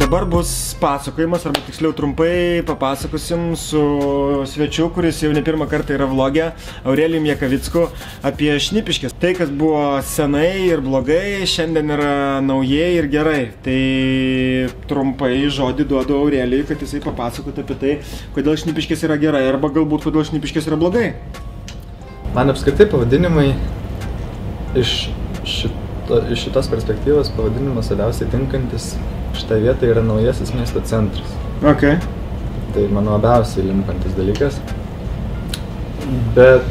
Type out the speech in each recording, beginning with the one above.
Dabar bus pasakojimas, arba tiksliau trumpai papasakosim su svečiu, kuris jau ne pirmą kartą yra vlogė, Aurelijum Jakavicku, apie Šnipiškes. Tai, kas buvo senai ir blogai, šiandien yra naujai ir gerai. Tai trumpai žodį duodu Aurelijui, kad jisai papasakotų apie tai, kodėl Šnipiškes yra gerai, arba galbūt kodėl Šnipiškes yra blogai. Man apskritai pavadinimai iš šitos perspektyvos pavadinimas labiausiai tinkantis šitą vietą yra naujasis miesto centras. Okay. Tai mano labiausiai limpantis dalykas. Bet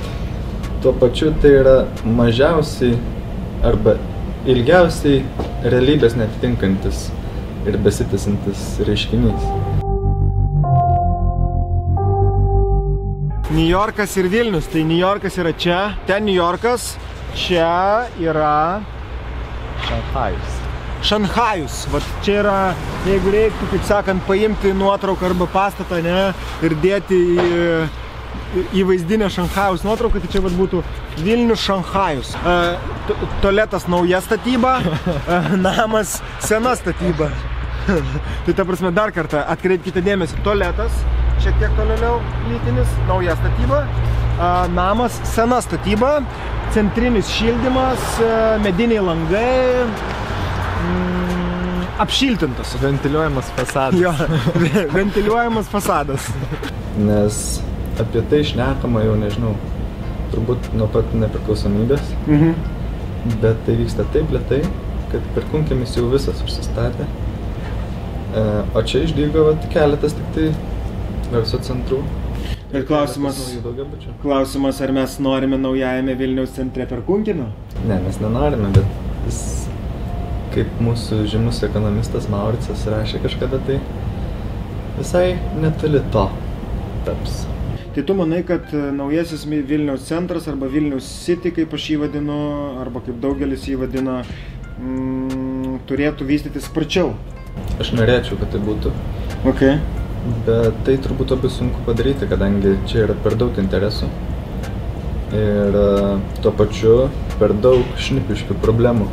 tuo pačiu tai yra mažiausiai arba ilgiausiai realybės neatitinkantis ir besitęsiantis reiškinys. Niujorkas ir Vilnius. Tai Niujorkas yra čia, ten Niujorkas, čia yra Šanchajus. Šanchajus. Vat čia yra, jeigu reiktų, kaip sakant, paimti nuotrauką arba pastatą, ne, ir dėti į vaizdinę Šanchajus nuotrauką, tai čia vat būtų Vilnius Šanchajus. Tualetas nauja statyba, namas sena statyba. Tai ta prasme, dar kartą atkreipkite dėmesį, tualetas, šiek tiek tolėliau lytinis, nauja statyba, namas sena statyba, centrinis šildymas, mediniai langai, apšiltintas. Ventiliuojamas fasadas. Jo, ventiliuojamas fasadas. Nes apie tai šnekama jau, nežinau, turbūt nuo pat nepriklausomybės. Bet tai vyksta taip lėtai, kad Perkūnkiemis jau visas užsistatė. O čia išdygo keletas tik tai verslo centrų. Ir klausimas, ar mes norime naujajame Vilniaus centre Perkūnkiemio? Ne, mes nenorime, bet jis, kaip mūsų žymus ekonomistas Mauricas rašė kažkada, tai visai netoli to taps. Tai tu manai, kad naujasis Vilniaus centras arba Vilnius City, kaip aš jį vadinu, arba kaip daugelis jį vadina, turėtų vystytis sparčiau? Aš norėčiau, kad tai būtų. Okay. Bet tai turbūt labai sunku padaryti, kadangi čia yra per daug interesų ir tuo pačiu per daug šnipiškių problemų,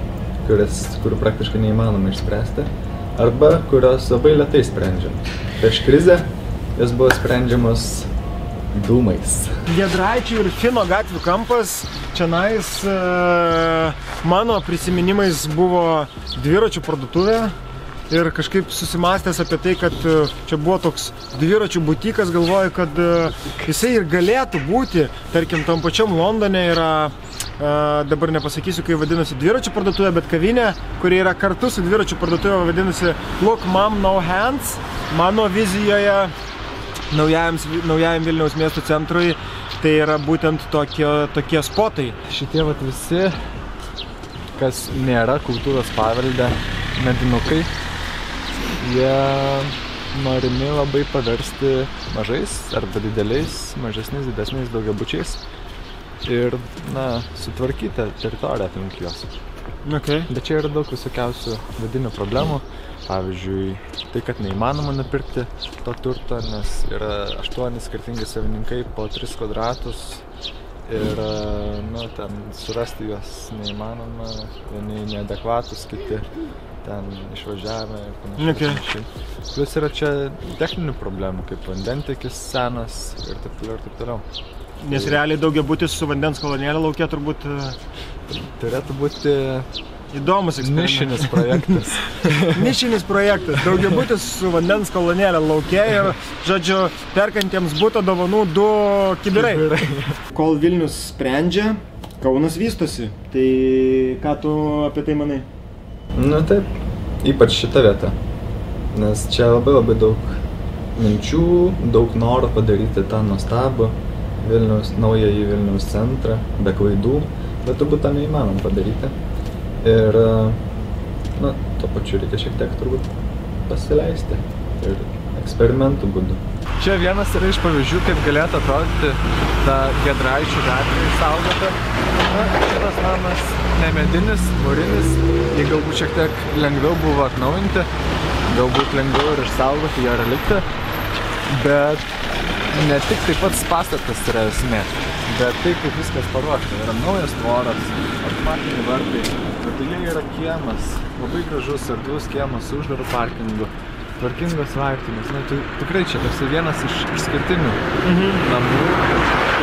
kurių praktiškai neįmanoma išspręsti, arba kurios labai lėtai sprendžiam. Prieš krizę jos buvo sprendžiamos dūmais. Giedraičių ir Fino gatvių kampas, čionais mano prisiminimais buvo dviračių parduotuvė. Ir kažkaip susimastęs apie tai, kad čia buvo toks dviračių butikas, galvoju, kad jisai ir galėtų būti, tarkim, tam pačiam Londone yra, dabar nepasakysiu, kai vadinasi dviračių parduotuvė, bet kavinė, kuri yra kartu su dviračių parduotuvė, vadinasi Look Mom No Hands. Mano vizijoje naujajam Vilniaus miesto centrui tai yra būtent tokie spotai. Šitie vat visi, kas nėra kultūros pavelde, medinukai, jie norimi labai paversti mažais arba dideliais, mažesniais, didesniais daugiabučiais ir, sutvarkyti teritoriją aplink juos. Okay. Bet čia yra daug visokiausių vidinių problemų. Pavyzdžiui, tai, kad neįmanoma nupirkti to turto, nes yra 8 skirtingi savininkai po 3 kvadratus ir, ten surasti juos neįmanoma, vieni neadekvatus, kiti ten išvažiavę ir panašiai. Plius yra čia techninių problemų, kaip vandentekis senas ir taip toliau ir taip toliau. Nes realiai daugiabutis su vandens kolonėlė lauke turbūt turėtų būti įdomus eksperimentas. Nišinis projektas. Nišinis projektas. Daugiabutis su vandens kolonėlė lauke ir, žodžiu, perkantiems buto dovanų 2 kibirai. Kol Vilnius sprendžia, Kaunas vystosi. Tai ką tu apie tai manai? Taip, ypač šita vieta, nes čia labai daug minčių, daug noro padaryti tą nuostabų naująjį Vilniaus centrą, be klaidų, bet turbūt tą neįmanom padaryti. Ir, tuo pačiu reikia šiek tiek turbūt pasileisti ir eksperimentų būdu. Čia vienas yra iš pavyzdžių, kaip galėtų atrodyti ta Giedraičių gatvė išsaugota. Šitas namas nemedinis, mūrinis, jį galbūt šiek tiek lengviau buvo atnaujinti, galbūt lengviau ir išsaugoti jo reliktą, bet ne tik tai pats pastatas yra esmė, bet tai, kaip viskas paruošta. Yra naujas tvoras, automatiniai vartai, viduje yra kiemas, labai gražus, erdvus kiemas su uždaru parkingu, tvarkingos laiptinės. Na, tikrai čia toksai vienas iš išskirtinių namų.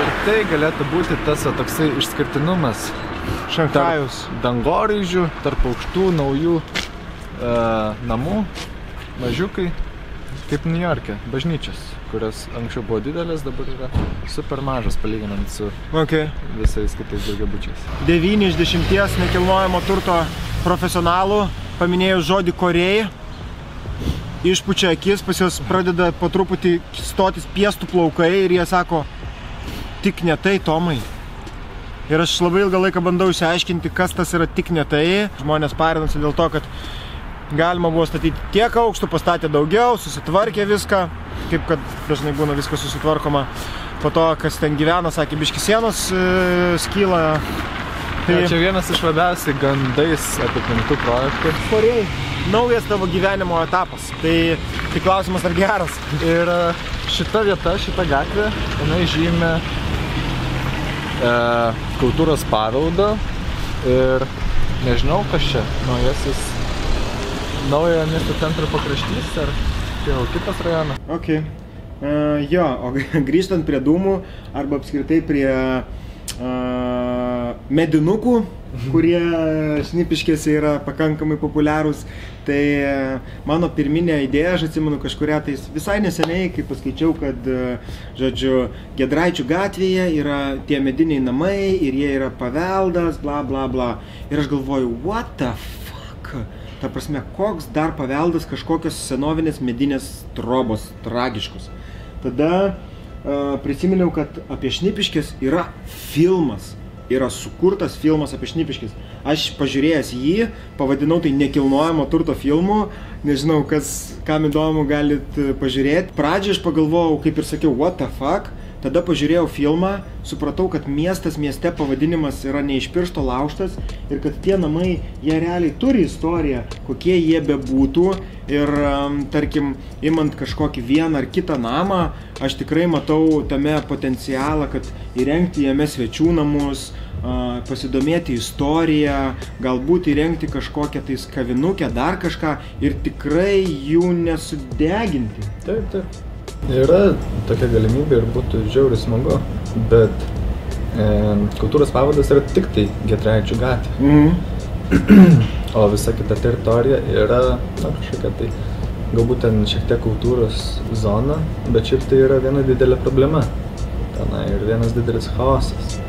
Ir tai galėtų būti tas toksai išskirtinumas Šanchajus. Dangoraižių, tarp aukštų, naujų namų, mažiukai, kaip Niujorke, bažnyčios, kurios anksčiau buvo didelės, dabar yra super mažas palyginant su visais kitais daugiabučiais. 9 iš 10 nekilnojamo turto profesionalų, paminėjus žodį Korėja, išpučia akis, pas juos pradeda po truputį stotis piestų plaukai ir jie sako, tik ne tai, Tomai. Ir aš labai ilgą laiką bandau išsiaiškinti, kas tas yra tik ne tai. Žmonės parinasi dėl to, kad galima buvo statyti tiek aukštų, pastatė daugiau, susitvarkė viską, kaip kad dažnai būna viskas susitvarkoma. Po to, kas ten gyvena, sakė, biški sienos skyla. Tai čia vienas iš labiausiai gandais apipintų projektų. Korėjai, naujas tavo gyvenimo etapas. Tai klausimas ar geras. Ir šita vieta, šita gatvė, jinai žymė kultūros paveldą ir nežinau, kas čia, naujojo miesto centro pakraštys ar jau kitas rajonas. Jo, o grįžtant prie dūmų arba apskritai prie medinukų, kurie Šnipiškėse yra pakankamai populiarūs, tai mano pirminė idėja, aš atsimenu kažkurią tai visai neseniai, kai paskaičiau, kad, žodžiu, Giedraičių gatvėje yra tie mediniai namai ir jie yra paveldas, bla bla bla. Ir aš galvoju, what the fuck? Ta prasme, koks dar paveldas kažkokios senovinės medinės trobos, tragiškus. Tada prisiminiau, kad apie Šnipiškės yra filmas. Yra sukurtas filmas apie Šnipiškės. Aš pažiūrėjęs jį, pavadinau tai nekilnojamo turto filmu. Nežinau, kam įdomu galit pažiūrėti. Pradžiai aš pagalvojau, kaip ir sakiau, what the fuck. Tada pažiūrėjau filmą, supratau, kad mieste pavadinimas yra ne iš piršto laužtas ir kad tie namai, jie realiai turi istoriją, kokie jie bebūtų. Ir, tarkim, imant kažkokį vieną ar kitą namą, aš tikrai matau tame potencialą, kad įrengti jame svečių namus, pasidomėti istoriją, galbūt įrengti kažkokią tais kavinukę, dar kažką ir tikrai jų nesudeginti. Taip. Yra tokia galimybė ir būtų žiauriai smagu, bet kultūros paveldas yra tik tai Giedraičių gatvė. O visa kita teritorija yra kažkokia tai, galbūt ten šiek tiek kultūros zona, bet šiaip tai yra viena didelė problema. Tenai ir vienas didelis chaosas.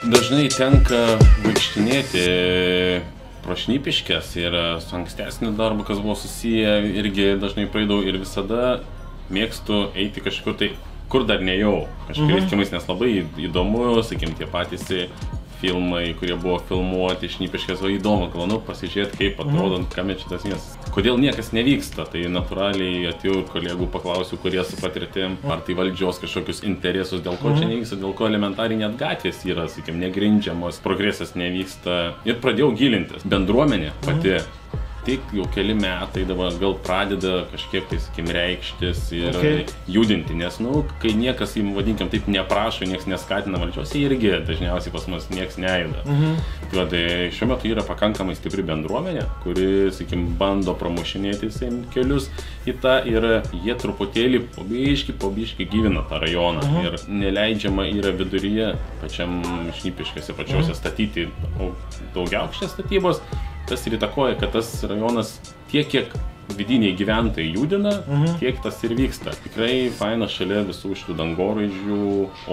Dažnai tenka vaikštinėti pro Šnipiškes ir su ankstesniu darbu, kas buvo susiję, irgi dažnai praeidau ir visada mėgstu eiti kažkur tai, kur dar nejau, kažkuriais kiemais, nes labai įdomu, sakykim, tie patys filmai, kurie buvo filmuoti Šnipiškės, o įdomu, galvonu pasižiūrėti, kaip atrodo, kame čia tas miestas. Kodėl niekas nevyksta, tai natūraliai atėjau ir kolegų paklausiu, kurie su patirtim, ar tai valdžios kažkokius interesus, dėl ko čia nevyksta, dėl ko elementariai net gatvės yra, sakykim, negrindžiamos, progresas nevyksta. Ir pradėjau gilintis. Bendruomenė pati tik jau keli metai dabar gal pradeda kažkiek tai, sakykim, reikštis ir judinti, nes, kai niekas, vadinkim, taip neprašo, niekas neskatina valdžios, irgi dažniausiai pas mus niekas nejuda. Tai šiuo metu yra pakankamai stipri bendruomenė, kuri, sakykim, bando pramušinėti kelius į tą ir jie truputėlį po biškį gyvina tą rajoną ir neleidžiama yra viduryje pačiam Šnipiškėse pačiose statyti daugiaaukštės statybos. Tas ir įtakoja, kad tas rajonas tiek, kiek vidiniai gyventojai judina, tiek tas ir vyksta. Tikrai faina šalia visų šitų dangoraižių,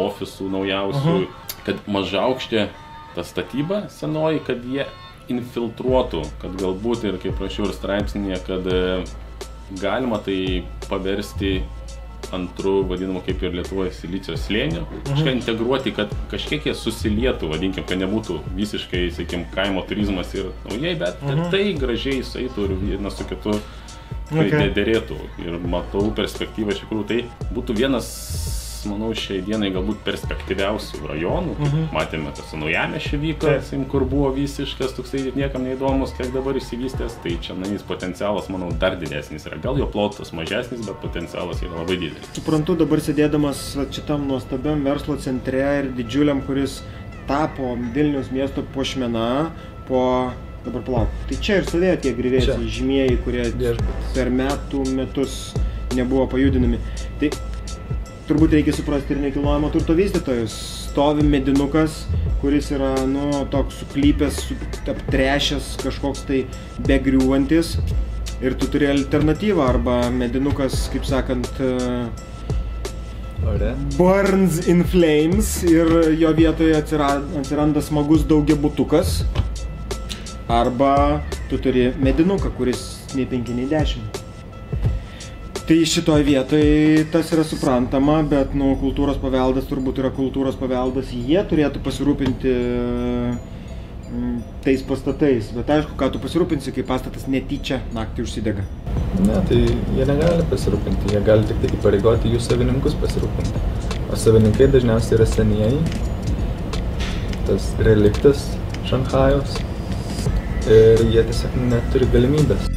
ofisų naujausių, kad mažaaukštė ta statyba senoji, kad jie infiltruotų, kad galbūt ir, kaip rašiau ir straipsnėje, kad galima tai paversti antrų, vadinamų, kaip ir Lietuvoje, silicio slėnių, kažką integruoti, kad kažkiek jie susilietų, vadinkim, kad nebūtų visiškai, sakykim, kaimo turizmas ir naujai, bet tai gražiai sueitų ir vienas su kitu derėtų. Ir matau perspektyvą, iš tikrųjų, tai būtų vienas manau, šiai dienai galbūt perspektyviausių rajonų. Matėme, kas su Naujamiesčiu vyko, kur buvo visiškas toksai niekam neįdomus, kiek dabar išsivystęs, tai čia potencialas, manau, dar didesnis yra. Gal jo plotas mažesnis, bet potencialas yra labai didelis. Suprantu, dabar sėdėdamas šitam nuostabiam verslo centre ir didžiuliam, kuris tapo Vilniaus miesto puošmena po... Dabar palauk. Tai čia ir stovėjo tie griuvėsiai žymieji, kurie per metus nebuvo pajudinami. Tai turbūt reikia suprasti ir nekilnojamo turto vystytojus. Stovi medinukas, kuris yra, toks suklypęs, aptrešęs, kažkoks tai begriūvantis. Ir tu turi alternatyvą, arba medinukas, kaip sakant, burns in flames ir jo vietoje atsiranda smagus daugiabutukas. Arba tu turi medinuką, kuris nei 5, nei 10. Tai šitoj vietoj tas yra suprantama, bet kultūros paveldas turbūt yra kultūros paveldas. Jie turėtų pasirūpinti tais pastatais. Bet aišku, ką tu pasirūpinsi, kai pastatas netyčia naktį užsidega. Ne, tai jie negali pasirūpinti, jie gali tik įpareigoti jų savininkus pasirūpinti. O savininkai dažniausiai yra senieji, tas reliktas Šanchajaus. Ir jie tiesiog neturi galimybės.